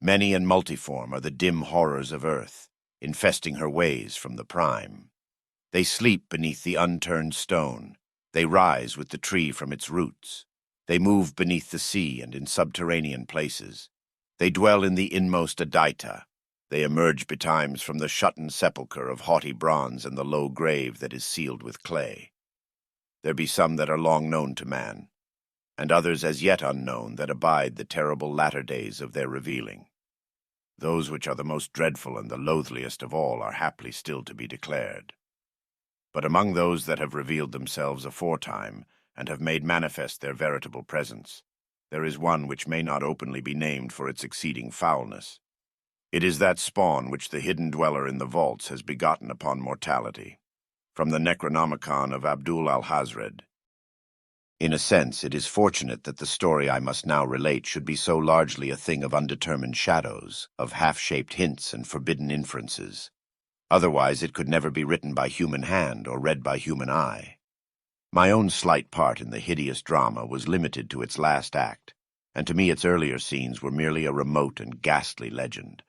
Many and multiform are the dim horrors of earth, infesting her ways from the prime. They sleep beneath the unturned stone. They rise with the tree from its roots. They move beneath the sea and in subterranean places. They dwell in the inmost Adaita. They emerge betimes from the shut-in sepulchre of haughty bronze and the low grave that is sealed with clay. There be some that are long known to man, and others as yet unknown that abide the terrible latter days of their revealing. Those which are the most dreadful and the loathliest of all are haply still to be declared. But among those that have revealed themselves aforetime, and have made manifest their veritable presence, there is one which may not openly be named for its exceeding foulness. It is that spawn which the hidden dweller in the vaults has begotten upon mortality, from the Necronomicon of Abdul al-Hazred. In a sense, it is fortunate that the story I must now relate should be so largely a thing of undetermined shadows, of half-shaped hints and forbidden inferences. Otherwise it could never be written by human hand or read by human eye. My own slight part in the hideous drama was limited to its last act, and to me its earlier scenes were merely a remote and ghastly legend.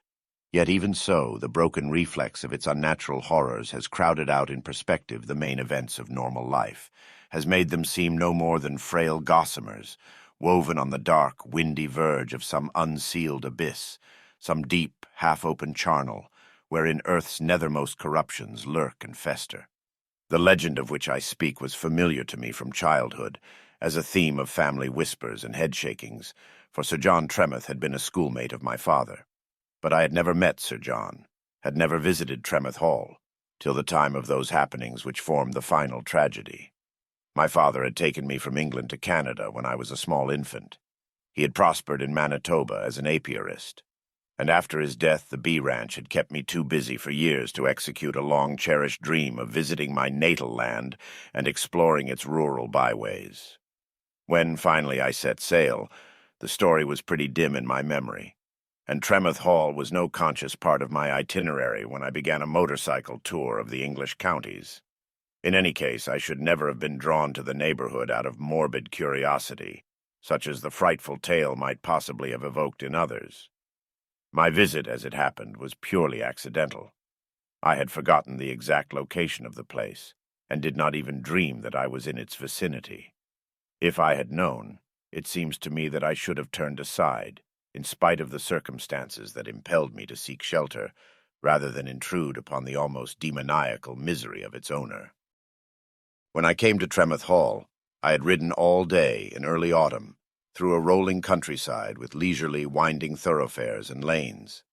Yet even so, the broken reflex of its unnatural horrors has crowded out in perspective the main events of normal life, has made them seem no more than frail gossamers, woven on the dark, windy verge of some unsealed abyss, some deep, half-open charnel, wherein earth's nethermost corruptions lurk and fester. The legend of which I speak was familiar to me from childhood, as a theme of family whispers and headshakings, for Sir John Tremeth had been a schoolmate of my father. But I had never met Sir John, had never visited Tremeth Hall, till the time of those happenings which formed the final tragedy. My father had taken me from England to Canada when I was a small infant. He had prospered in Manitoba as an apiarist, and after his death the bee ranch had kept me too busy for years to execute a long-cherished dream of visiting my natal land and exploring its rural byways. When finally I set sail, the story was pretty dim in my memory, and Tremeth Hall was no conscious part of my itinerary when I began a motorcycle tour of the English counties. In any case, I should never have been drawn to the neighborhood out of morbid curiosity, such as the frightful tale might possibly have evoked in others. My visit, as it happened, was purely accidental. I had forgotten the exact location of the place, and did not even dream that I was in its vicinity. If I had known, it seems to me that I should have turned aside, in spite of the circumstances that impelled me to seek shelter, rather than intrude upon the almost demoniacal misery of its owner. When I came to Tremeth Hall, I had ridden all day in early autumn, through a rolling countryside with leisurely winding thoroughfares and lanes.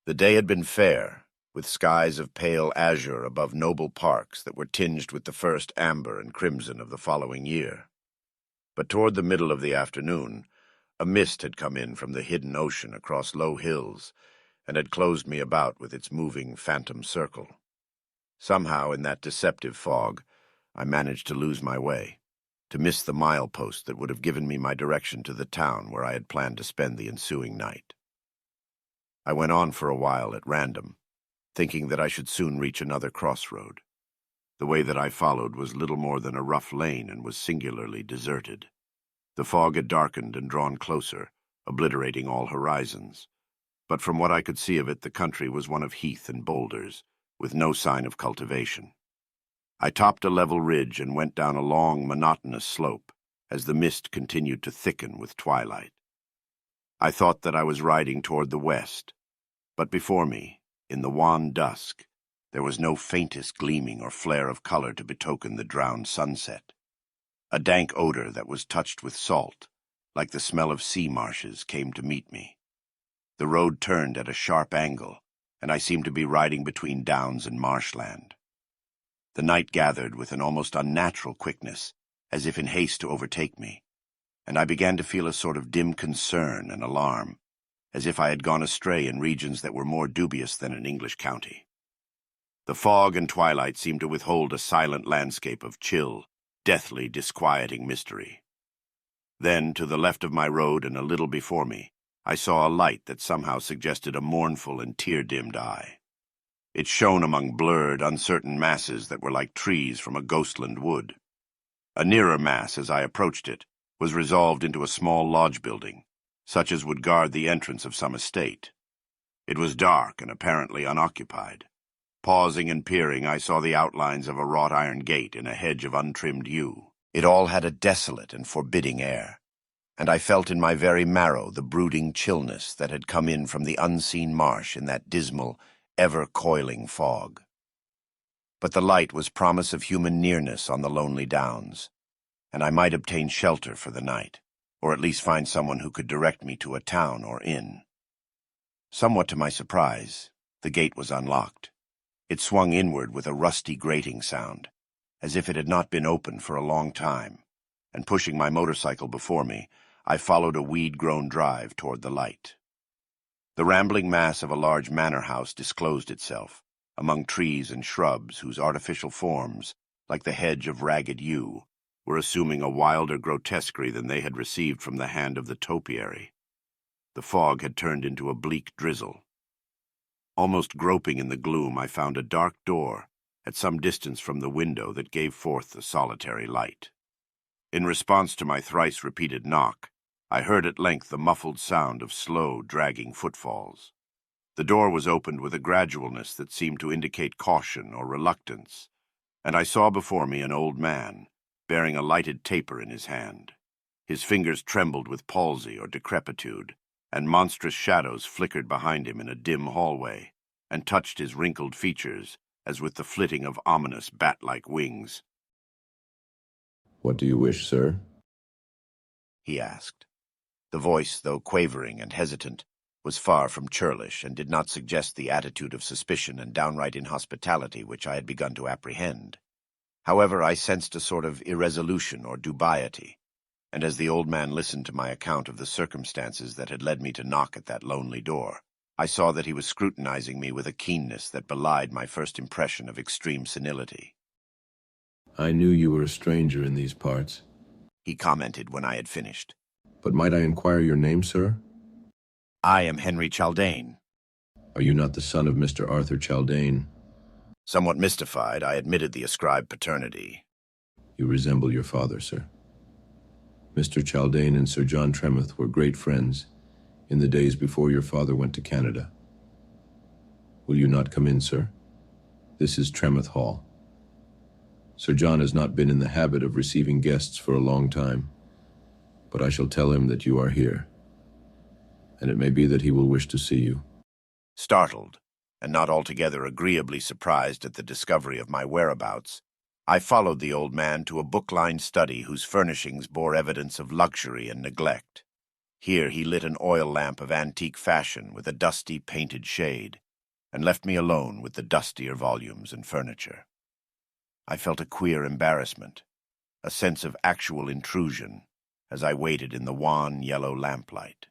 The day had been fair, with skies of pale azure above noble parks that were tinged with the first amber and crimson of the following year. But toward the middle of the afternoon, a mist had come in from the hidden ocean across low hills, and had closed me about with its moving phantom circle. Somehow, in that deceptive fog, I managed to lose my way, to miss the milepost that would have given me my direction to the town where I had planned to spend the ensuing night. I went on for a while at random, thinking that I should soon reach another crossroad. The way that I followed was little more than a rough lane and was singularly deserted. The fog had darkened and drawn closer, obliterating all horizons. But from what I could see of it, the country was one of heath and boulders, with no sign of cultivation. I topped a level ridge and went down a long, monotonous slope, as the mist continued to thicken with twilight. I thought that I was riding toward the west, but before me, in the wan dusk, there was no faintest gleaming or flare of color to betoken the drowned sunset. A dank odor that was touched with salt, like the smell of sea marshes, came to meet me. The road turned at a sharp angle, and I seemed to be riding between downs and marshland. The night gathered with an almost unnatural quickness, as if in haste to overtake me, and I began to feel a sort of dim concern and alarm, as if I had gone astray in regions that were more dubious than an English county. The fog and twilight seemed to withhold a silent landscape of chill, deathly, disquieting mystery. Then, to the left of my road and a little before me, I saw a light that somehow suggested a mournful and tear-dimmed eye. It shone among blurred, uncertain masses that were like trees from a ghostland wood. A nearer mass, as I approached it, was resolved into a small lodge building, such as would guard the entrance of some estate. It was dark and apparently unoccupied. Pausing and peering, I saw the outlines of a wrought iron gate in a hedge of untrimmed yew. It all had a desolate and forbidding air, and I felt in my very marrow the brooding chillness that had come in from the unseen marsh in that dismal, ever-coiling fog. But the light was promise of human nearness on the lonely downs, and I might obtain shelter for the night, or at least find someone who could direct me to a town or inn. Somewhat to my surprise, the gate was unlocked. It swung inward with a rusty grating sound, as if it had not been opened for a long time, and pushing my motorcycle before me, I followed a weed-grown drive toward the light. The rambling mass of a large manor house disclosed itself, among trees and shrubs whose artificial forms, like the hedge of ragged yew, were assuming a wilder grotesquerie than they had received from the hand of the topiary. The fog had turned into a bleak drizzle. Almost groping in the gloom, I found a dark door at some distance from the window that gave forth the solitary light. In response to my thrice-repeated knock, I heard at length the muffled sound of slow, dragging footfalls. The door was opened with a gradualness that seemed to indicate caution or reluctance, and I saw before me an old man, bearing a lighted taper in his hand. His fingers trembled with palsy or decrepitude, and monstrous shadows flickered behind him in a dim hallway, and touched his wrinkled features as with the flitting of ominous bat-like wings. "What do you wish, sir?" he asked. The voice, though quavering and hesitant, was far from churlish and did not suggest the attitude of suspicion and downright inhospitality which I had begun to apprehend. However, I sensed a sort of irresolution or dubiety, and as the old man listened to my account of the circumstances that had led me to knock at that lonely door, I saw that he was scrutinizing me with a keenness that belied my first impression of extreme senility. "I knew you were a stranger in these parts," he commented when I had finished. "But might I inquire your name, sir?" "I am Henry Chaldane." "Are you not the son of Mr. Arthur Chaldane?" Somewhat mystified, I admitted the ascribed paternity. "You resemble your father, sir. Mr. Chaldane and Sir John Tremeth were great friends in the days before your father went to Canada. Will you not come in, sir? This is Tremeth Hall. Sir John has not been in the habit of receiving guests for a long time, but I shall tell him that you are here, and it may be that he will wish to see you." Startled, and not altogether agreeably surprised at the discovery of my whereabouts, I followed the old man to a book-lined study whose furnishings bore evidence of luxury and neglect. Here he lit an oil lamp of antique fashion with a dusty painted shade, and left me alone with the dustier volumes and furniture. I felt a queer embarrassment, a sense of actual intrusion, as I waited in the wan yellow lamplight.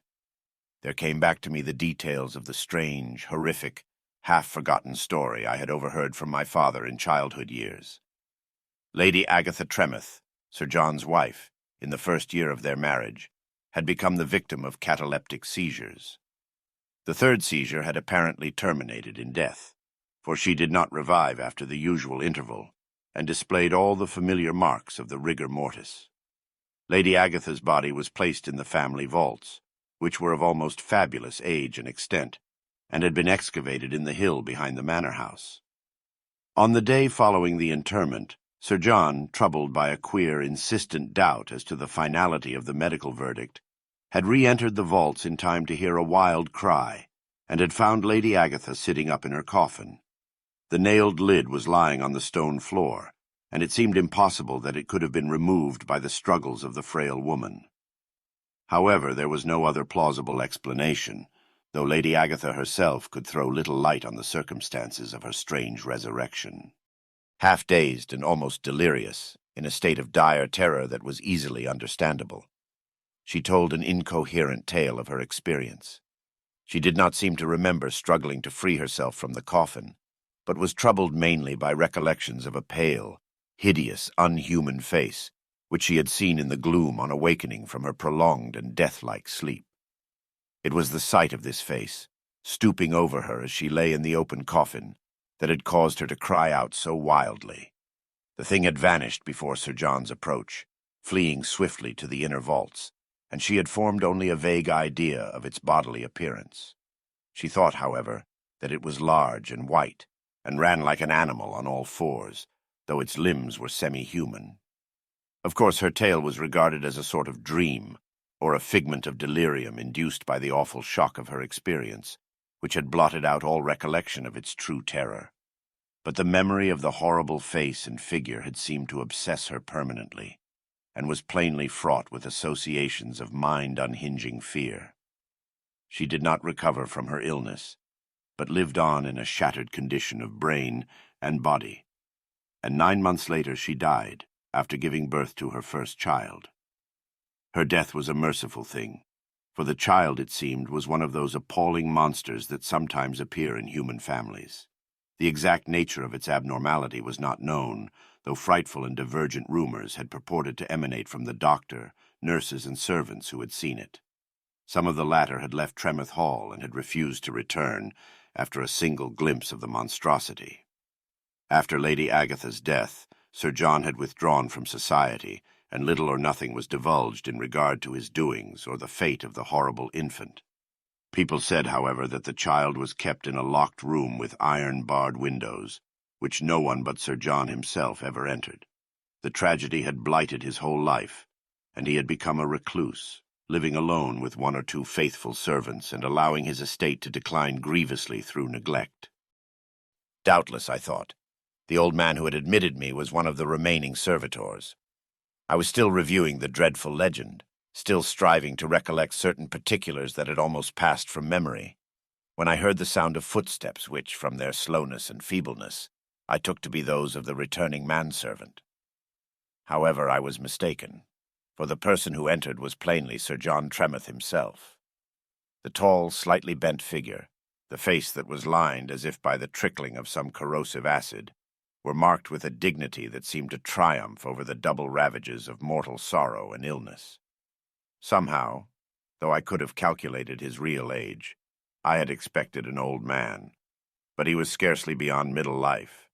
There came back to me the details of the strange, horrific, half-forgotten story I had overheard from my father in childhood years. Lady Agatha Tremeth, Sir John's wife, in the first year of their marriage, had become the victim of cataleptic seizures. The third seizure had apparently terminated in death, for she did not revive after the usual interval, and displayed all the familiar marks of the rigor mortis. Lady Agatha's body was placed in the family vaults, which were of almost fabulous age and extent, and had been excavated in the hill behind the manor house. On the day following the interment, Sir John, troubled by a queer, insistent doubt as to the finality of the medical verdict, had re-entered the vaults in time to hear a wild cry, and had found Lady Agatha sitting up in her coffin. The nailed lid was lying on the stone floor, and it seemed impossible that it could have been removed by the struggles of the frail woman. However, there was no other plausible explanation, though Lady Agatha herself could throw little light on the circumstances of her strange resurrection. Half-dazed and almost delirious, in a state of dire terror that was easily understandable, she told an incoherent tale of her experience. She did not seem to remember struggling to free herself from the coffin, but was troubled mainly by recollections of a pale, hideous, unhuman face, which she had seen in the gloom on awakening from her prolonged and death-like sleep. It was the sight of this face, stooping over her as she lay in the open coffin, that had caused her to cry out so wildly. The thing had vanished before Sir John's approach, fleeing swiftly to the inner vaults, and she had formed only a vague idea of its bodily appearance. She thought, however, that it was large and white, and ran like an animal on all fours, though its limbs were semi-human. Of course, her tale was regarded as a sort of dream, or a figment of delirium induced by the awful shock of her experience, which had blotted out all recollection of its true terror. But the memory of the horrible face and figure had seemed to obsess her permanently, and was plainly fraught with associations of mind-unhinging fear. She did not recover from her illness, but lived on in a shattered condition of brain and body, and 9 months later she died, after giving birth to her first child. Her death was a merciful thing, for the child, it seemed, was one of those appalling monsters that sometimes appear in human families. The exact nature of its abnormality was not known, though frightful and divergent rumors had purported to emanate from the doctor, nurses, and servants who had seen it. Some of the latter had left Tremouth Hall and had refused to return after a single glimpse of the monstrosity. After Lady Agatha's death, Sir John had withdrawn from society, and little or nothing was divulged in regard to his doings or the fate of the horrible infant. People said, however, that the child was kept in a locked room with iron-barred windows, which no one but Sir John himself ever entered. The tragedy had blighted his whole life, and he had become a recluse, living alone with 1 or 2 faithful servants and allowing his estate to decline grievously through neglect. Doubtless, I thought, the old man who had admitted me was one of the remaining servitors. I was still reviewing the dreadful legend, still striving to recollect certain particulars that had almost passed from memory, when I heard the sound of footsteps which, from their slowness and feebleness, I took to be those of the returning manservant. However, I was mistaken, for the person who entered was plainly Sir John Tremouth himself. The tall, slightly bent figure, the face that was lined as if by the trickling of some corrosive acid, were marked with a dignity that seemed to triumph over the double ravages of mortal sorrow and illness. Somehow, though I could have calculated his real age, I had expected an old man, but he was scarcely beyond middle life.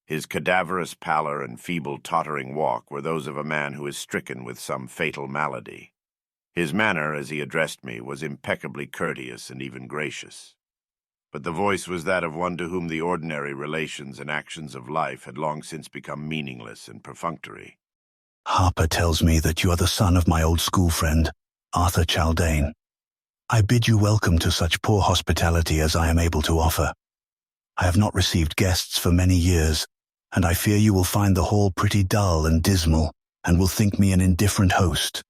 His cadaverous pallor and feeble, tottering walk were those of a man who is stricken with some fatal malady. His manner, as he addressed me, was impeccably courteous and even gracious, but the voice was that of one to whom the ordinary relations and actions of life had long since become meaningless and perfunctory. Harper tells me that you are the son of my old school friend, Arthur Chaldane. I bid you welcome to such poor hospitality as I am able to offer. I have not received guests for many years, and I fear you will find the hall pretty dull and dismal, and will think me an indifferent host.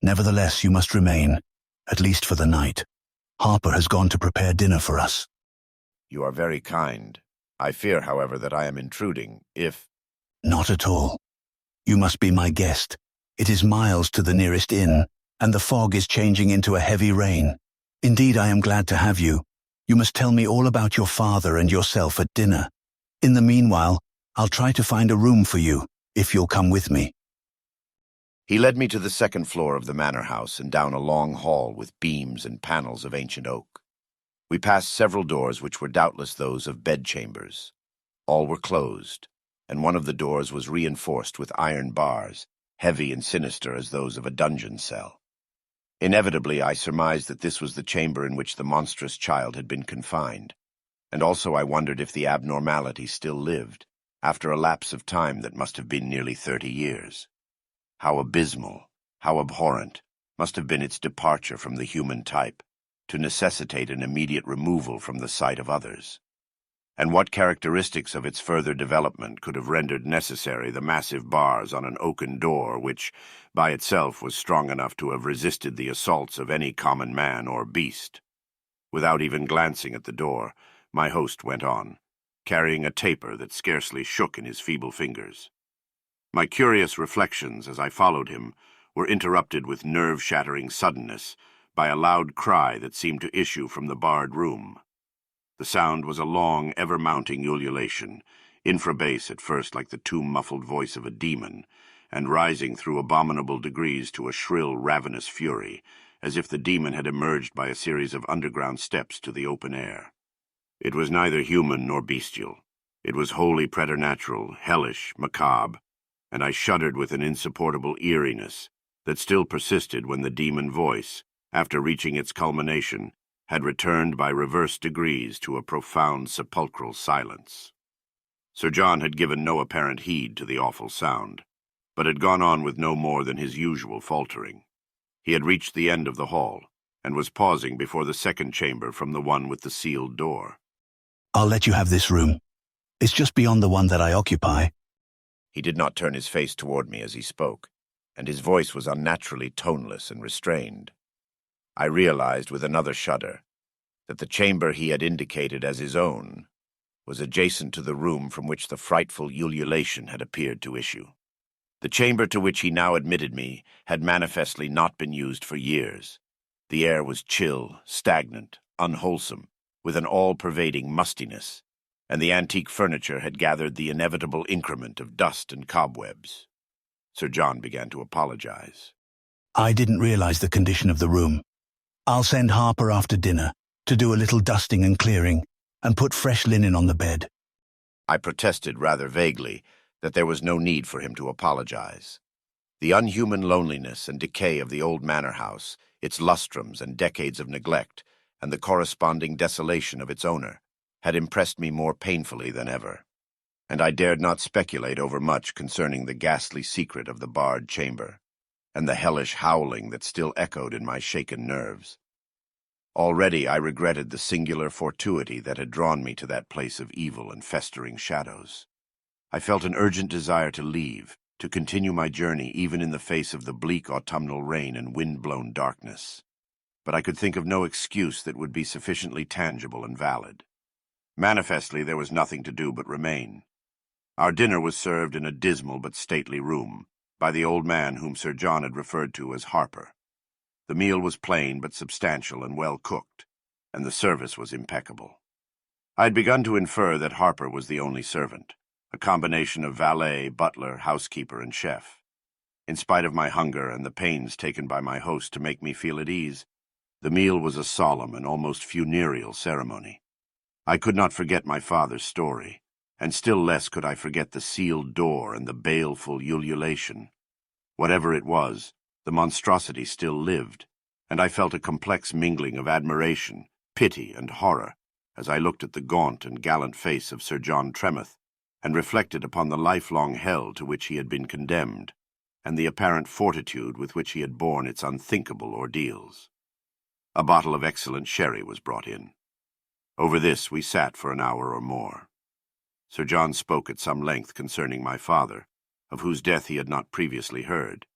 Nevertheless, you must remain, at least for the night. Harper has gone to prepare dinner for us. You are very kind. I fear, however, that I am intruding, if— Not at all. You must be my guest. It is miles to the nearest inn, and the fog is changing into a heavy rain. Indeed, I am glad to have you. You must tell me all about your father and yourself at dinner. In the meanwhile, I'll try to find a room for you, if you'll come with me. He led me to the 2nd floor of the manor house and down a long hall with beams and panels of ancient oak. We passed several doors which were doubtless those of bedchambers. All were closed, and one of the doors was reinforced with iron bars, heavy and sinister as those of a dungeon cell. Inevitably, I surmised that this was the chamber in which the monstrous child had been confined, and also I wondered if the abnormality still lived, after a lapse of time that must have been nearly 30 years. How abysmal, how abhorrent, must have been its departure from the human type, to necessitate an immediate removal from the sight of others. And what characteristics of its further development could have rendered necessary the massive bars on an oaken door which, by itself, was strong enough to have resisted the assaults of any common man or beast? Without even glancing at the door, my host went on, carrying a taper that scarcely shook in his feeble fingers. My curious reflections as I followed him were interrupted with nerve-shattering suddenness by a loud cry that seemed to issue from the barred room. The sound was a long, ever-mounting ululation, infrabass at first like the tomb-muffled voice of a demon, and rising through abominable degrees to a shrill, ravenous fury, as if the demon had emerged by a series of underground steps to the open air. It was neither human nor bestial. It was wholly preternatural, hellish, macabre, and I shuddered with an insupportable eeriness that still persisted when the demon voice, after reaching its culmination, had returned by reverse degrees to a profound sepulchral silence. Sir John had given no apparent heed to the awful sound, but had gone on with no more than his usual faltering. He had reached the end of the hall, and was pausing before the second chamber from the one with the sealed door. "I'll let you have this room. It's just beyond the one that I occupy." He did not turn his face toward me as he spoke, and his voice was unnaturally toneless and restrained. I realized with another shudder that the chamber he had indicated as his own was adjacent to the room from which the frightful ululation had appeared to issue. The chamber to which he now admitted me had manifestly not been used for years. The air was chill, stagnant, unwholesome, with an all-pervading mustiness, and the antique furniture had gathered the inevitable increment of dust and cobwebs. Sir John began to apologize. "I didn't realize the condition of the room. I'll send Harper after dinner to do a little dusting and clearing and put fresh linen on the bed." I protested rather vaguely that there was no need for him to apologize. The unhuman loneliness and decay of the old manor house, its lustrums and decades of neglect, and the corresponding desolation of its owner, had impressed me more painfully than ever, and I dared not speculate overmuch concerning the ghastly secret of the barred chamber, and the hellish howling that still echoed in my shaken nerves. Already I regretted the singular fortuity that had drawn me to that place of evil and festering shadows. I felt an urgent desire to leave, to continue my journey even in the face of the bleak autumnal rain and wind-blown darkness. But I could think of no excuse that would be sufficiently tangible and valid. Manifestly there was nothing to do but remain. Our dinner was served in a dismal but stately room, by the old man whom Sir John had referred to as Harper. The meal was plain but substantial and well cooked, and the service was impeccable. I had begun to infer that Harper was the only servant, a combination of valet, butler, housekeeper, and chef. In spite of my hunger and the pains taken by my host to make me feel at ease, the meal was a solemn and almost funereal ceremony. I could not forget my father's story, and still less could I forget the sealed door and the baleful ululation. Whatever it was, the monstrosity still lived, and I felt a complex mingling of admiration, pity, and horror as I looked at the gaunt and gallant face of Sir John Tremeth, and reflected upon the lifelong hell to which he had been condemned, and the apparent fortitude with which he had borne its unthinkable ordeals. A bottle of excellent sherry was brought in. Over this we sat for an hour or more. Sir John spoke at some length concerning my father, of whose death he had not previously heard,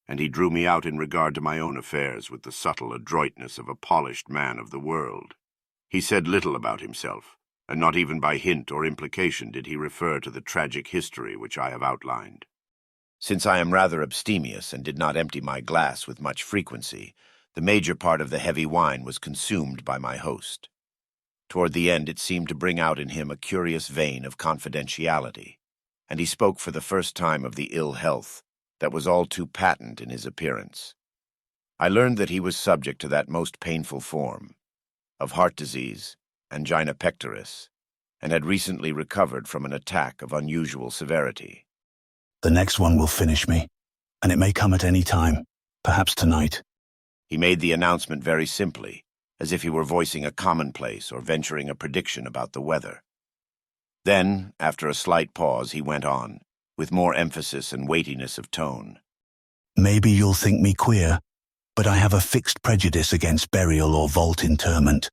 and he drew me out in regard to my own affairs with the subtle adroitness of a polished man of the world. He said little about himself, and not even by hint or implication did he refer to the tragic history which I have outlined. Since I am rather abstemious and did not empty my glass with much frequency, the major part of the heavy wine was consumed by my host. Toward the end it seemed to bring out in him a curious vein of confidentiality, and he spoke for the first time of the ill health that was all too patent in his appearance. I learned that he was subject to that most painful form of heart disease, angina pectoris, and had recently recovered from an attack of unusual severity. "The next one will finish me, and it may come at any time, perhaps tonight." He made the announcement very simply, as if he were voicing a commonplace or venturing a prediction about the weather. Then, after a slight pause, he went on, with more emphasis and weightiness of tone. "Maybe you'll think me queer, but I have a fixed prejudice against burial or vault interment.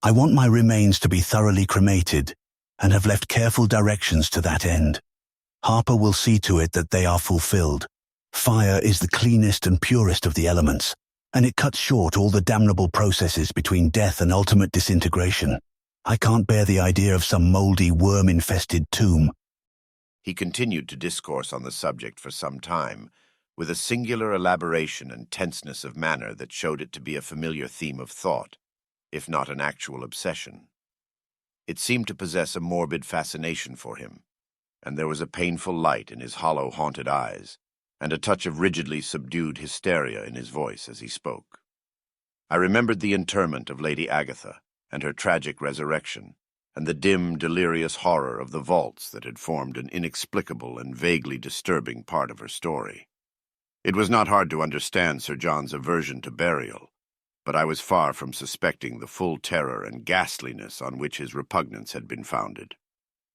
I want my remains to be thoroughly cremated, and have left careful directions to that end. Harper will see to it that they are fulfilled. Fire is the cleanest and purest of the elements, and it cuts short all the damnable processes between death and ultimate disintegration. I can't bear the idea of some moldy, worm-infested tomb." He continued to discourse on the subject for some time, with a singular elaboration and tenseness of manner that showed it to be a familiar theme of thought, if not an actual obsession. It seemed to possess a morbid fascination for him, and there was a painful light in his hollow, haunted eyes, and a touch of rigidly subdued hysteria in his voice as he spoke. I remembered the interment of Lady Agatha, and her tragic resurrection, and the dim, delirious horror of the vaults that had formed an inexplicable and vaguely disturbing part of her story. It was not hard to understand Sir John's aversion to burial, but I was far from suspecting the full terror and ghastliness on which his repugnance had been founded.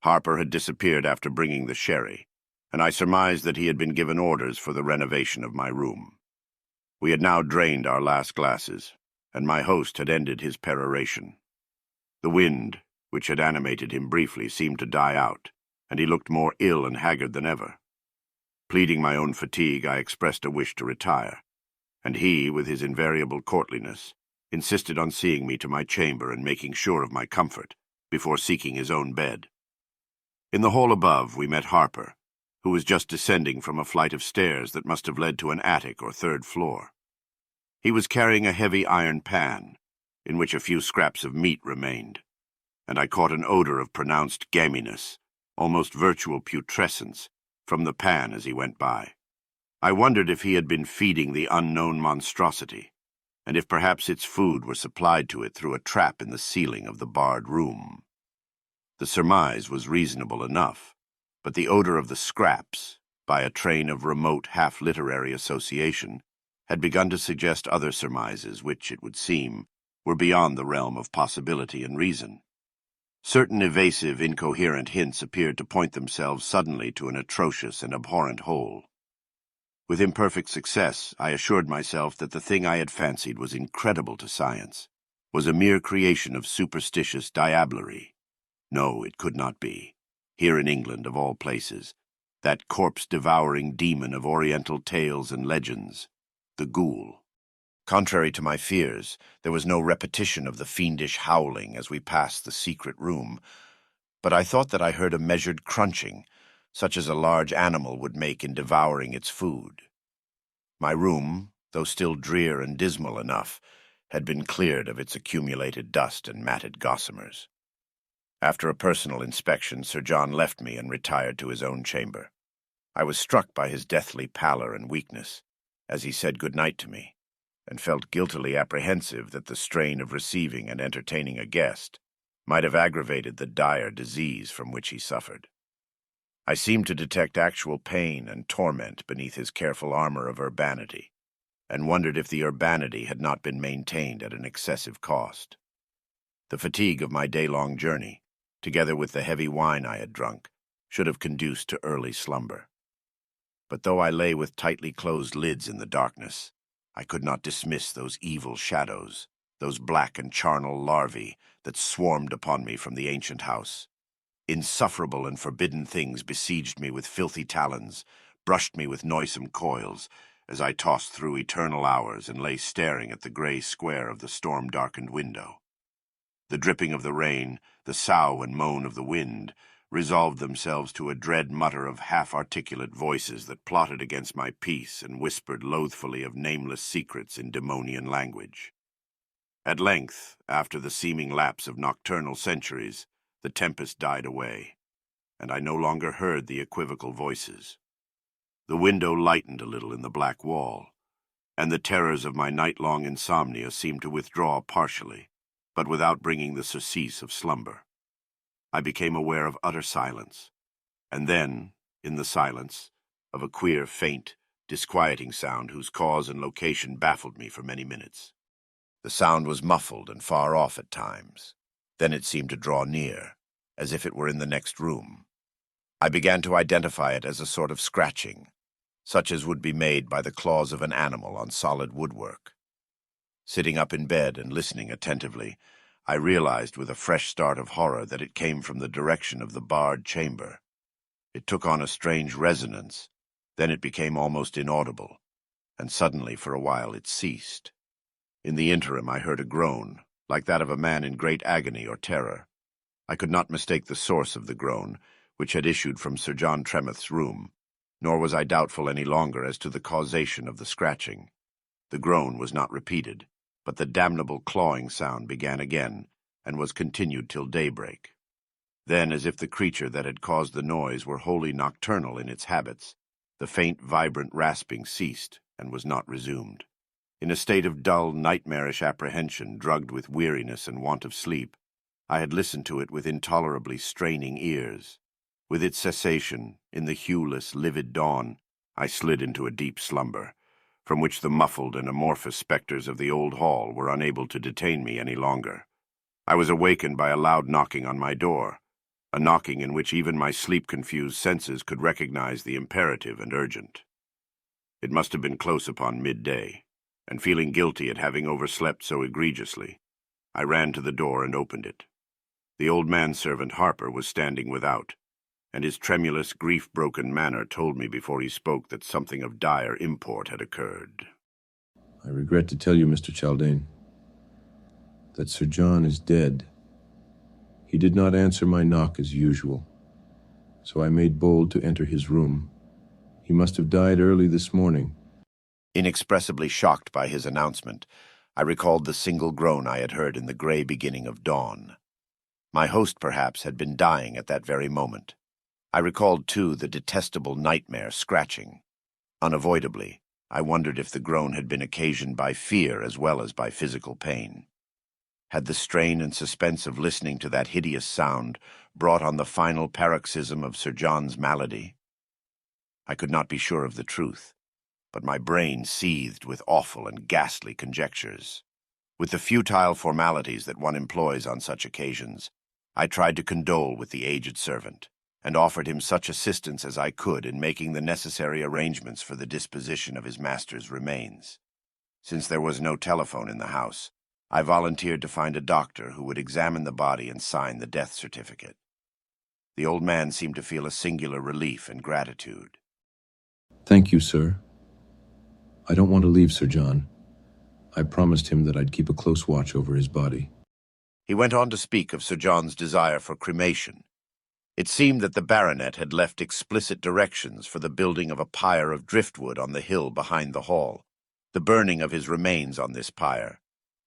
Harper had disappeared after bringing the sherry, and I surmised that he had been given orders for the renovation of my room. We had now drained our last glasses, and my host had ended his peroration. The wind, which had animated him briefly, seemed to die out, and he looked more ill and haggard than ever. Pleading my own fatigue, I expressed a wish to retire, and he, with his invariable courtliness, insisted on seeing me to my chamber and making sure of my comfort before seeking his own bed. In the hall above we met Harper, who was just descending from a flight of stairs that must have led to an attic or third floor. He was carrying a heavy iron pan, in which a few scraps of meat remained, and I caught an odor of pronounced gaminess, almost virtual putrescence, from the pan as he went by. I wondered if he had been feeding the unknown monstrosity, and if perhaps its food were supplied to it through a trap in the ceiling of the barred room. The surmise was reasonable enough, but the odor of the scraps, by a train of remote half-literary association, had begun to suggest other surmises which, it would seem, were beyond the realm of possibility and reason. Certain evasive, incoherent hints appeared to point themselves suddenly to an atrocious and abhorrent whole. With imperfect success, I assured myself that the thing I had fancied was incredible to science was a mere creation of superstitious diablerie. No, it could not be. Here in England, of all places, that corpse-devouring demon of Oriental tales and legends, the ghoul. Contrary to my fears, there was no repetition of the fiendish howling as we passed the secret room, but I thought that I heard a measured crunching, such as a large animal would make in devouring its food. My room, though still drear and dismal enough, had been cleared of its accumulated dust and matted gossamers. After a personal inspection, Sir John left me and retired to his own chamber. I was struck by his deathly pallor and weakness, as he said good night to me, and felt guiltily apprehensive that the strain of receiving and entertaining a guest might have aggravated the dire disease from which he suffered. I seemed to detect actual pain and torment beneath his careful armor of urbanity, and wondered if the urbanity had not been maintained at an excessive cost. The fatigue of my day-long journey, together with the heavy wine I had drunk, should have conduced to early slumber. But though I lay with tightly closed lids in the darkness, I could not dismiss those evil shadows, those black and charnel larvae that swarmed upon me from the ancient house. Insufferable and forbidden things besieged me with filthy talons, brushed me with noisome coils, as I tossed through eternal hours and lay staring at the gray square of the storm-darkened window. The dripping of the rain, the sough and moan of the wind, resolved themselves to a dread mutter of half-articulate voices that plotted against my peace and whispered loathfully of nameless secrets in demonian language. At length, after the seeming lapse of nocturnal centuries, the tempest died away, and I no longer heard the equivocal voices. The window lightened a little in the black wall, and the terrors of my night-long insomnia seemed to withdraw partially, but without bringing the surcease of slumber. I became aware of utter silence, and then, in the silence, of a queer, faint, disquieting sound whose cause and location baffled me for many minutes. The sound was muffled and far off at times. Then it seemed to draw near, as if it were in the next room. I began to identify it as a sort of scratching, such as would be made by the claws of an animal on solid woodwork. Sitting up in bed and listening attentively, I realized with a fresh start of horror that it came from the direction of the barred chamber. It took on a strange resonance, then it became almost inaudible, and suddenly for a while it ceased. In the interim I heard a groan, like that of a man in great agony or terror. I could not mistake the source of the groan, which had issued from Sir John Tremouth's room, nor was I doubtful any longer as to the causation of the scratching. The groan was not repeated, but the damnable clawing sound began again, and was continued till daybreak. Then, as if the creature that had caused the noise were wholly nocturnal in its habits, the faint, vibrant rasping ceased and was not resumed. In a state of dull, nightmarish apprehension, drugged with weariness and want of sleep, I had listened to it with intolerably straining ears. With its cessation, in the hueless, livid dawn, I slid into a deep slumber, from which the muffled and amorphous specters of the old hall were unable to detain me any longer. I was awakened by a loud knocking on my door, a knocking in which even my sleep-confused senses could recognize the imperative and urgent. It must have been close upon midday, and feeling guilty at having overslept so egregiously, I ran to the door and opened it. The old manservant Harper was standing without, and his tremulous, grief-broken manner told me before he spoke that something of dire import had occurred. I regret to tell you, Mr. Chaldane, that Sir John is dead. He did not answer my knock as usual, so I made bold to enter his room. He must have died early this morning. Inexpressibly shocked by his announcement, I recalled the single groan I had heard in the gray beginning of dawn. My host, perhaps, had been dying at that very moment. I recalled, too, the detestable nightmare scratching. Unavoidably, I wondered if the groan had been occasioned by fear as well as by physical pain. Had the strain and suspense of listening to that hideous sound brought on the final paroxysm of Sir John's malady? I could not be sure of the truth, but my brain seethed with awful and ghastly conjectures. With the futile formalities that one employs on such occasions, I tried to condole with the aged servant, and offered him such assistance as I could in making the necessary arrangements for the disposition of his master's remains. Since there was no telephone in the house, I volunteered to find a doctor who would examine the body and sign the death certificate. The old man seemed to feel a singular relief and gratitude. Thank you, sir. I don't want to leave Sir John. I promised him that I'd keep a close watch over his body. He went on to speak of Sir John's desire for cremation. It seemed that the baronet had left explicit directions for the building of a pyre of driftwood on the hill behind the hall, the burning of his remains on this pyre,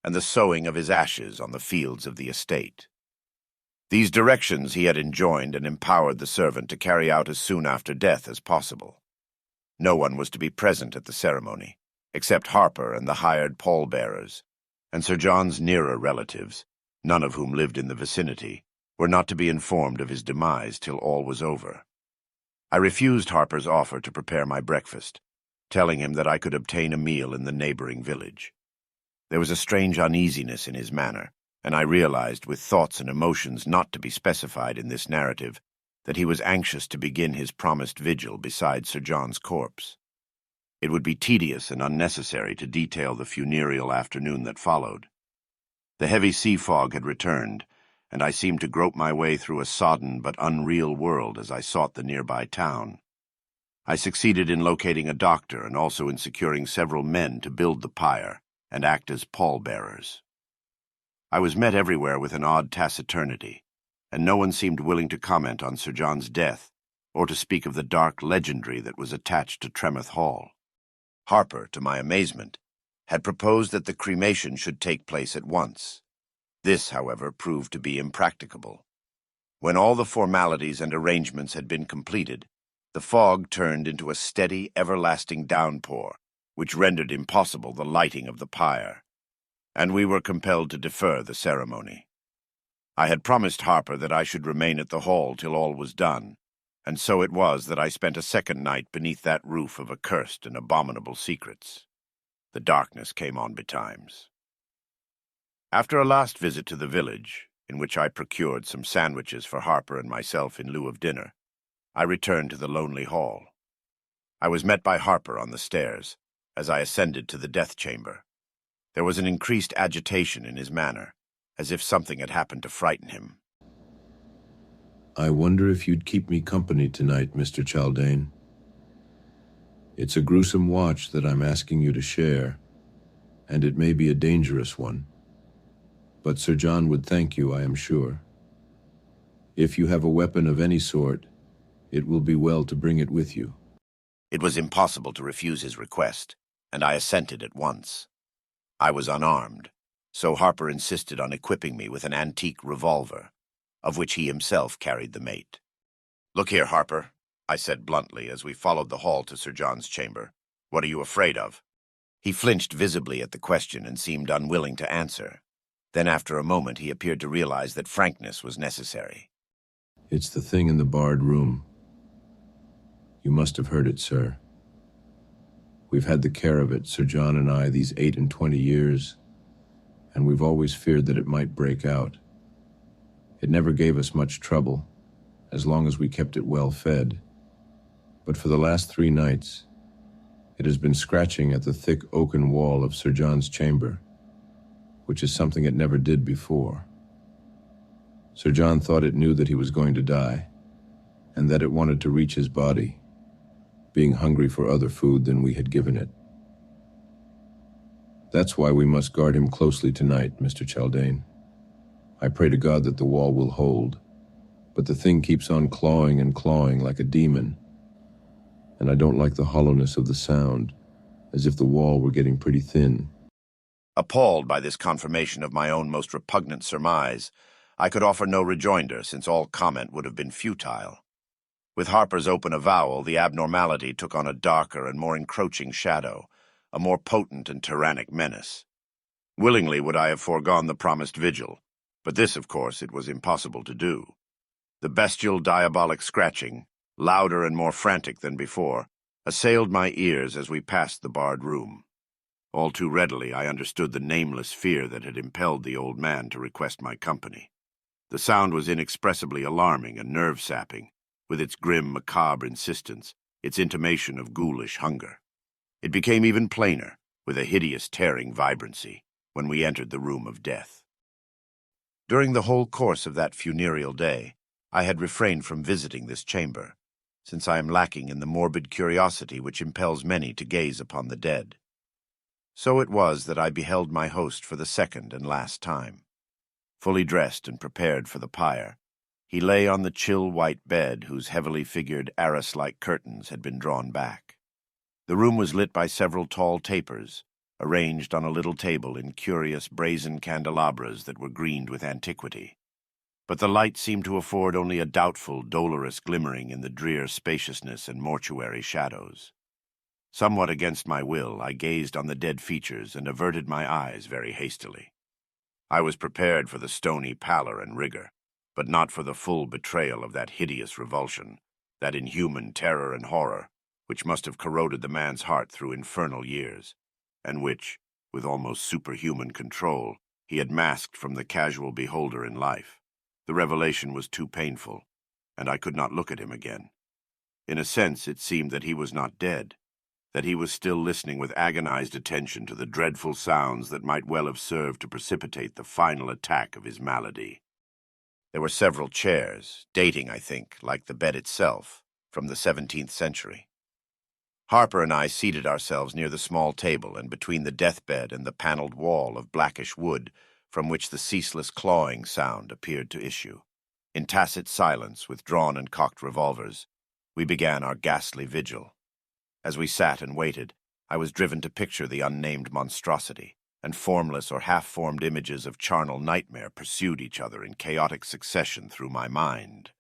and the sowing of his ashes on the fields of the estate. These directions he had enjoined and empowered the servant to carry out as soon after death as possible. No one was to be present at the ceremony, except Harper and the hired pallbearers, and Sir John's nearer relatives, none of whom lived in the vicinity, were not to be informed of his demise till all was over. I refused Harper's offer to prepare my breakfast, telling him that I could obtain a meal in the neighboring village. There was a strange uneasiness in his manner, and I realized, with thoughts and emotions not to be specified in this narrative, that he was anxious to begin his promised vigil beside Sir John's corpse. It would be tedious and unnecessary to detail the funereal afternoon that followed. The heavy sea fog had returned, and I seemed to grope my way through a sodden but unreal world as I sought the nearby town. I succeeded in locating a doctor and also in securing several men to build the pyre and act as pallbearers. I was met everywhere with an odd taciturnity, and no one seemed willing to comment on Sir John's death or to speak of the dark legendary that was attached to Tremouth Hall. Harper, to my amazement, had proposed that the cremation should take place at once. This, however, proved to be impracticable. When all the formalities and arrangements had been completed, the fog turned into a steady, everlasting downpour, which rendered impossible the lighting of the pyre, and we were compelled to defer the ceremony. I had promised Harper that I should remain at the hall till all was done, and so it was that I spent a second night beneath that roof of accursed and abominable secrets. The darkness came on betimes. After a last visit to the village, in which I procured some sandwiches for Harper and myself in lieu of dinner, I returned to the lonely hall. I was met by Harper on the stairs as I ascended to the death chamber. There was an increased agitation in his manner, as if something had happened to frighten him. I wonder if you'd keep me company tonight, Mr. Chaldane. It's a gruesome watch that I'm asking you to share, and it may be a dangerous one. But Sir John would thank you, I am sure. If you have a weapon of any sort, it will be well to bring it with you. It was impossible to refuse his request, and I assented at once. I was unarmed, so Harper insisted on equipping me with an antique revolver, of which he himself carried the mate. "Look here, Harper," I said bluntly as we followed the hall to Sir John's chamber. "What are you afraid of?" He flinched visibly at the question and seemed unwilling to answer. Then after a moment he appeared to realize that frankness was necessary. It's the thing in the barred room. You must have heard it, sir. We've had the care of it, Sir John and I, these 28 years, and we've always feared that it might break out. It never gave us much trouble, as long as we kept it well fed. But for the last 3 nights, it has been scratching at the thick oaken wall of Sir John's chamber, which is something it never did before. Sir John thought it knew that he was going to die, and that it wanted to reach his body, being hungry for other food than we had given it. That's why we must guard him closely tonight, Mr. Chaldane. I pray to God that the wall will hold, but the thing keeps on clawing and clawing like a demon, and I don't like the hollowness of the sound, as if the wall were getting pretty thin. Appalled by this confirmation of my own most repugnant surmise, I could offer no rejoinder, since all comment would have been futile. With Harper's open avowal, the abnormality took on a darker and more encroaching shadow, a more potent and tyrannic menace. Willingly would I have foregone the promised vigil, but this, of course, it was impossible to do. The bestial, diabolic scratching, louder and more frantic than before, assailed my ears as we passed the barred room. All too readily I understood the nameless fear that had impelled the old man to request my company. The sound was inexpressibly alarming and nerve-sapping, with its grim, macabre insistence, its intimation of ghoulish hunger. It became even plainer, with a hideous, tearing vibrancy, when we entered the room of death. During the whole course of that funereal day, I had refrained from visiting this chamber, since I am lacking in the morbid curiosity which impels many to gaze upon the dead. So it was that I beheld my host for the second and last time. Fully dressed and prepared for the pyre, he lay on the chill white bed whose heavily figured arras-like curtains had been drawn back. The room was lit by several tall tapers, arranged on a little table in curious brazen candelabras that were greened with antiquity. But the light seemed to afford only a doubtful, dolorous glimmering in the drear spaciousness and mortuary shadows. Somewhat against my will, I gazed on the dead features and averted my eyes very hastily. I was prepared for the stony pallor and rigor, but not for the full betrayal of that hideous revulsion, that inhuman terror and horror, which must have corroded the man's heart through infernal years, and which, with almost superhuman control, he had masked from the casual beholder in life. The revelation was too painful, and I could not look at him again. In a sense, it seemed that he was not dead, that he was still listening with agonized attention to the dreadful sounds that might well have served to precipitate the final attack of his malady. There were several chairs, dating, I think, like the bed itself, from the 17th century. Harper and I seated ourselves near the small table and between the deathbed and the paneled wall of blackish wood from which the ceaseless clawing sound appeared to issue. In tacit silence, with drawn and cocked revolvers, we began our ghastly vigil. As we sat and waited, I was driven to picture the unnamed monstrosity, and formless or half-formed images of charnel nightmare pursued each other in chaotic succession through my mind.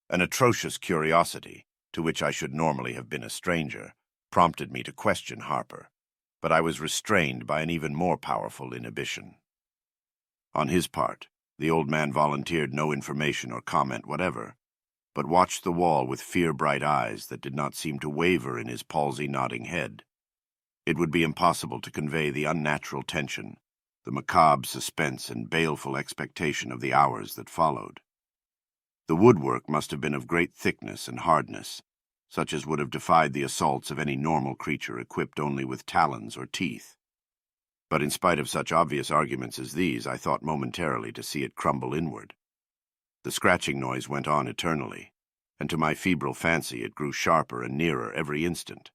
An atrocious curiosity, to which I should normally have been a stranger, prompted me to question Harper, but I was restrained by an even more powerful inhibition. On his part, the old man volunteered no information or comment whatever, but watched the wall with fear-bright eyes that did not seem to waver in his palsy-nodding head. It would be impossible to convey the unnatural tension, the macabre suspense and baleful expectation of the hours that followed. The woodwork must have been of great thickness and hardness, such as would have defied the assaults of any normal creature equipped only with talons or teeth. But in spite of such obvious arguments as these, I thought momentarily to see it crumble inward. The scratching noise went on eternally, and to my febrile fancy it grew sharper and nearer every instant.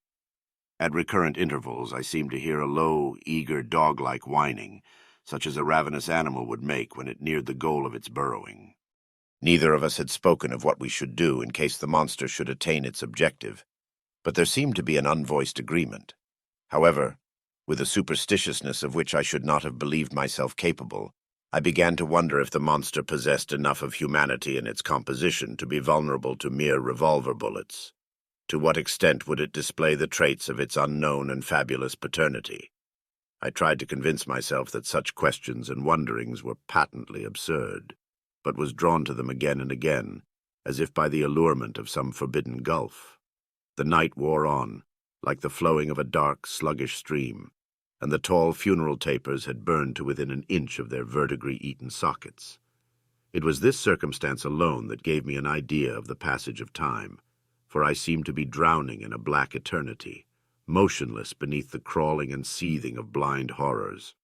At recurrent intervals I seemed to hear a low, eager, dog-like whining, such as a ravenous animal would make when it neared the goal of its burrowing. Neither of us had spoken of what we should do in case the monster should attain its objective, but there seemed to be an unvoiced agreement. However, with a superstitiousness of which I should not have believed myself capable, I began to wonder if the monster possessed enough of humanity in its composition to be vulnerable to mere revolver bullets. To what extent would it display the traits of its unknown and fabulous paternity? I tried to convince myself that such questions and wonderings were patently absurd, but was drawn to them again and again, as if by the allurement of some forbidden gulf. The night wore on, like the flowing of a dark, sluggish stream, and the tall funeral tapers had burned to within an inch of their verdigris-eaten sockets. It was this circumstance alone that gave me an idea of the passage of time, for I seemed to be drowning in a black eternity, motionless beneath the crawling and seething of blind horrors.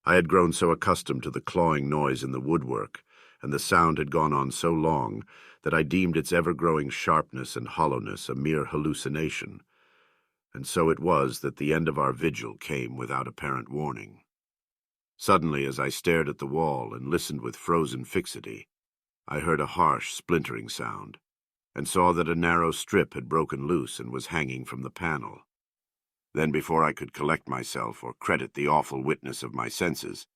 I had grown so accustomed to the clawing noise in the woodwork, and the sound had gone on so long, that I deemed its ever-growing sharpness and hollowness a mere hallucination, and so it was that the end of our vigil came without apparent warning. Suddenly, as I stared at the wall and listened with frozen fixity, I heard a harsh, splintering sound, and saw that a narrow strip had broken loose and was hanging from the panel. Then, before I could collect myself or credit the awful witness of my senses,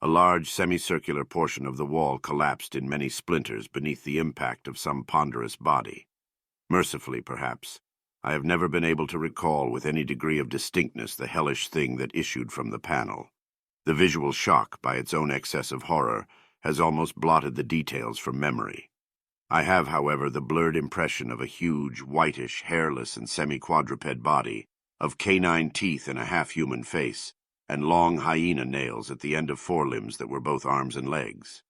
a large semicircular portion of the wall collapsed in many splinters beneath the impact of some ponderous body. Mercifully, perhaps, I have never been able to recall with any degree of distinctness the hellish thing that issued from the panel. The visual shock, by its own excess of horror, has almost blotted the details from memory. I have, however, the blurred impression of a huge, whitish, hairless, and semi-quadruped body, of canine teeth and a half-human face, and long hyena nails at the end of forelimbs that were both arms and legs.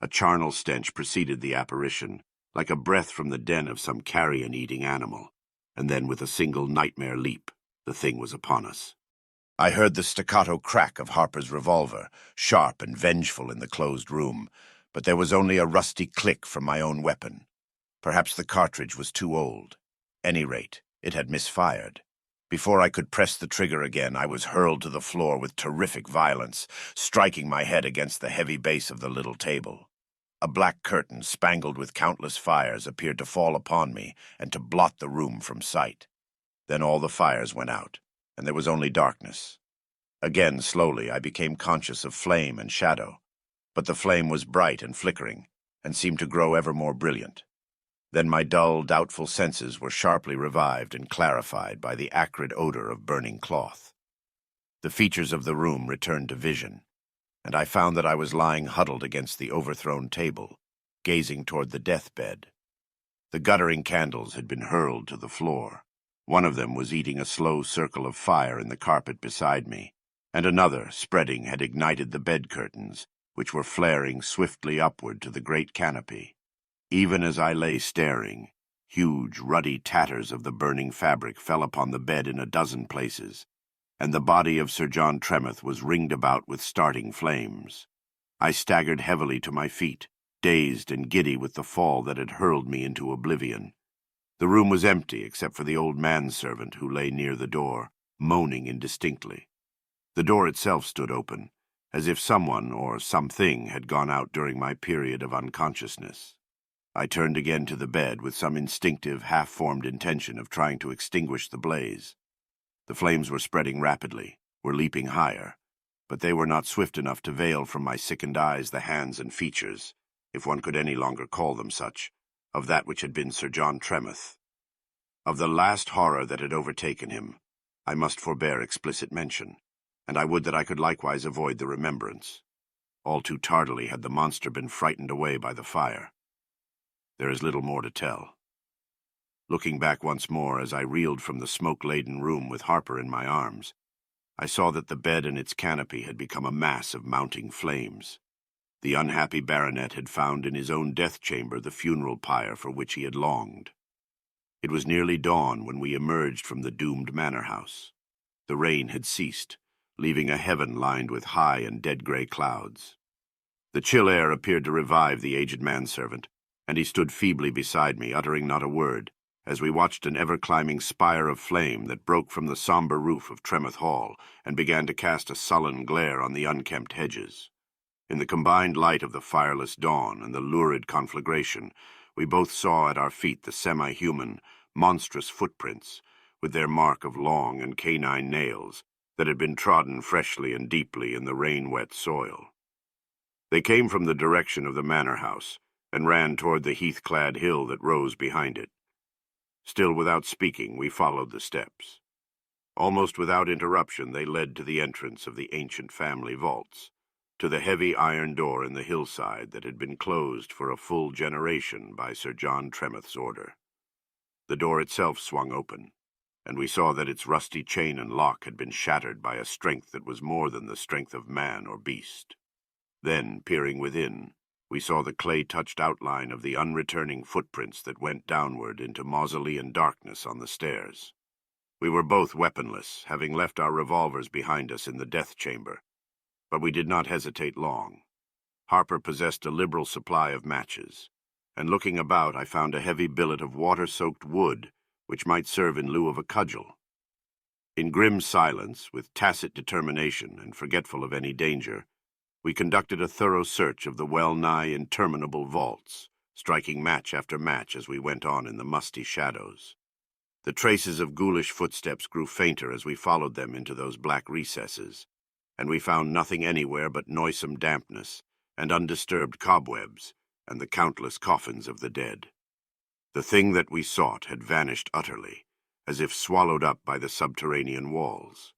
A charnel stench preceded the apparition, like a breath from the den of some carrion-eating animal, and then with a single nightmare leap, the thing was upon us. I heard the staccato crack of Harper's revolver, sharp and vengeful in the closed room, but there was only a rusty click from my own weapon. Perhaps the cartridge was too old. Any rate, it had misfired. Before I could press the trigger again, I was hurled to the floor with terrific violence, striking my head against the heavy base of the little table. A black curtain, spangled with countless fires, appeared to fall upon me and to blot the room from sight. Then all the fires went out, and there was only darkness. Again, slowly, I became conscious of flame and shadow, but the flame was bright and flickering, and seemed to grow ever more brilliant. Then my dull, doubtful senses were sharply revived and clarified by the acrid odor of burning cloth. The features of the room returned to vision, and I found that I was lying huddled against the overthrown table, gazing toward the deathbed. The guttering candles had been hurled to the floor. One of them was eating a slow circle of fire in the carpet beside me, and another, spreading, had ignited the bed curtains, which were flaring swiftly upward to the great canopy. Even as I lay staring, huge, ruddy tatters of the burning fabric fell upon the bed in a dozen places, and the body of Sir John Tremeth was ringed about with starting flames. I staggered heavily to my feet, dazed and giddy with the fall that had hurled me into oblivion. The room was empty except for the old manservant who lay near the door, moaning indistinctly. The door itself stood open, as if someone or something had gone out during my period of unconsciousness. I turned again to the bed with some instinctive, half-formed intention of trying to extinguish the blaze. The flames were spreading rapidly, were leaping higher, but they were not swift enough to veil from my sickened eyes the hands and features, if one could any longer call them such, of that which had been Sir John Tremeth. Of the last horror that had overtaken him, I must forbear explicit mention, and I would that I could likewise avoid the remembrance. All too tardily had the monster been frightened away by the fire. There is little more to tell. Looking back once more as I reeled from the smoke-laden room with Harper in my arms, I saw that the bed and its canopy had become a mass of mounting flames. The unhappy baronet had found in his own death-chamber the funeral pyre for which he had longed. It was nearly dawn when we emerged from the doomed manor house. The rain had ceased, leaving a heaven lined with high and dead-gray clouds. The chill air appeared to revive the aged manservant, and he stood feebly beside me, uttering not a word, as we watched an ever-climbing spire of flame that broke from the somber roof of Tremeth Hall and began to cast a sullen glare on the unkempt hedges. In the combined light of the fireless dawn and the lurid conflagration, we both saw at our feet the semi-human, monstrous footprints, with their mark of long and canine nails, that had been trodden freshly and deeply in the rain-wet soil. They came from the direction of the manor house, and ran toward the heath-clad hill that rose behind it. Still without speaking, we followed the steps. Almost without interruption, they led to the entrance of the ancient family vaults, to the heavy iron door in the hillside that had been closed for a full generation by Sir John Tremeth's order. The door itself swung open, and we saw that its rusty chain and lock had been shattered by a strength that was more than the strength of man or beast. Then, peering within, we saw the clay-touched outline of the unreturning footprints that went downward into mausolean darkness on the stairs. We were both weaponless, having left our revolvers behind us in the death chamber, but we did not hesitate long. Harper possessed a liberal supply of matches, and looking about I found a heavy billet of water-soaked wood which might serve in lieu of a cudgel. In grim silence, with tacit determination and forgetful of any danger, we conducted a thorough search of the well-nigh interminable vaults, striking match after match as we went on in the musty shadows. The traces of ghoulish footsteps grew fainter as we followed them into those black recesses, and we found nothing anywhere but noisome dampness and undisturbed cobwebs and the countless coffins of the dead. The thing that we sought had vanished utterly, as if swallowed up by the subterranean walls.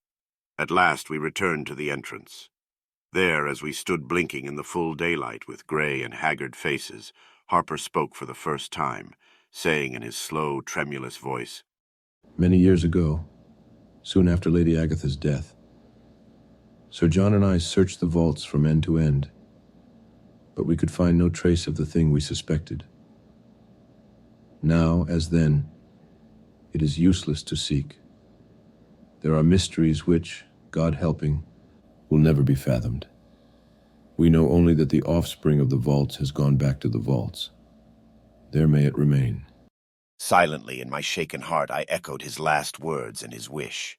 At last we returned to the entrance. There, as we stood blinking in the full daylight with gray and haggard faces, Harper spoke for the first time, saying in his slow, tremulous voice, Many years ago, soon after Lady Agatha's death, Sir John and I searched the vaults from end to end, but we could find no trace of the thing we suspected. Now, as then, it is useless to seek. There are mysteries which, God helping, will never be fathomed. We know only that the offspring of the vaults has gone back to the vaults. There may it remain. Silently, in my shaken heart, I echoed his last words and his wish.